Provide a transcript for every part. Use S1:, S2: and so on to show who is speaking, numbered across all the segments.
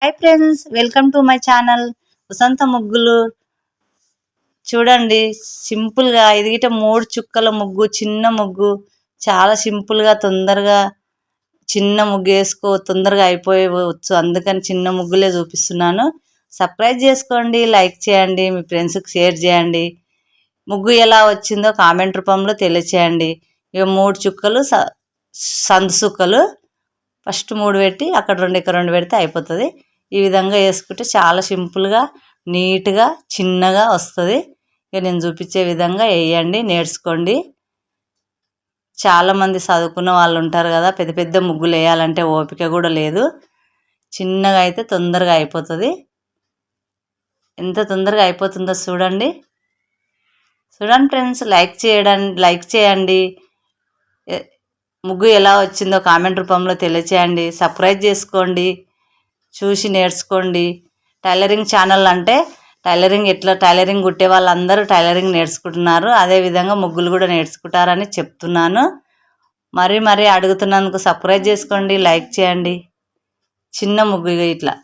S1: Hi friends, welcome to my channel Vasantha Muggulu. చూడండి, సింపుల్గా ఇదిగిట 3 చుక్కల ముగ్గు, చిన్న ముగ్గు. చాలా సింపుల్గా తొందరగా చిన్న ముగ్గు వేసుకో తొందరగా అయిపోవచ్చు. అందుకని చిన్న ముగ్గులే చూపిస్తున్నాను. సబ్స్క్రైబ్ చేసుకోండి, లైక్ చేయండి, మీ ఫ్రెండ్స్కి షేర్ చేయండి. ముగ్గు ఎలా వచ్చిందో కామెంట్ రూపంలో తెలియచేయండి. ఇక 3 చుక్కలు సందు చుక్కలు ఫస్ట్ 3 పెట్టి అక్కడ 2 ఇక్కడ 2 పెడితే అయిపోతుంది. ఈ విధంగా వేసుకుంటే చాలా సింపుల్గా నీట్గా చిన్నగా వస్తుంది. ఇక నేను చూపించే విధంగా వేయండి, నేర్చుకోండి. చాలామంది చదువుకున్న వాళ్ళు ఉంటారు కదా, పెద్ద పెద్ద ముగ్గులు వేయాలంటే ఓపిక కూడా లేదు. చిన్నగా అయితే తొందరగా అయిపోతుంది. ఎంత తొందరగా అయిపోతుందో చూడండి. చూడండి ఫ్రెండ్స్, లైక్ చేయండి. ముగ్గు ఎలా వచ్చిందో కామెంట్ రూపంలో తెలియచేయండి. సబ్స్క్రైబ్ చేసుకోండి, చూసి నేర్చుకోండి. టైలరింగ్ ఛానల్ అంటే టైలరింగ్ కుట్టే వాళ్ళందరూ టైలరింగ్ నేర్చుకుంటున్నారు. అదేవిధంగా ముగ్గులు కూడా నేర్చుకుంటారని చెప్తున్నాను. మరీ అడుగుతున్నందుకు సబ్స్క్రైబ్ చేసుకోండి, లైక్ చేయండి. చిన్న ముగ్గు ఇట్లా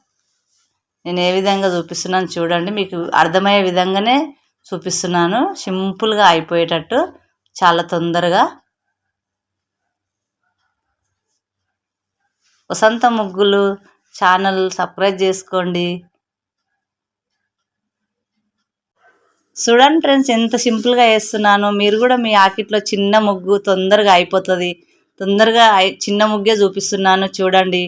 S1: నేను ఏ విధంగా చూపిస్తున్నాను చూడండి. మీకు అర్థమయ్యే విధంగానే చూపిస్తున్నాను. సింపుల్గా అయిపోయేటట్టు చాలా తొందరగా. వసంత ముగ్గులు ఛానల్ సబ్స్క్రైబ్ చేసుకోండి. చూడండి ఫ్రెండ్స్, ఎంత సింపుల్గా వేస్తున్నాను. మీరు కూడా మీ ఆకిట్లో చిన్న ముగ్గు తొందరగా అయిపోతుంది. తొందరగా చిన్న ముగ్గే చూపిస్తున్నాను చూడండి.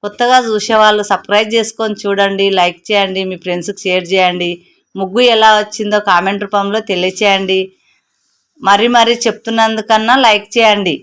S1: కొత్తగా చూసేవాళ్ళు సబ్స్క్రైబ్ చేసుకొని చూడండి, లైక్ చేయండి, మీ ఫ్రెండ్స్కి షేర్ చేయండి. ముగ్గు ఎలా వచ్చిందో కామెంట్ రూపంలో తెలియచేయండి. మరీ చెప్తున్నందుకన్నా లైక్ చేయండి.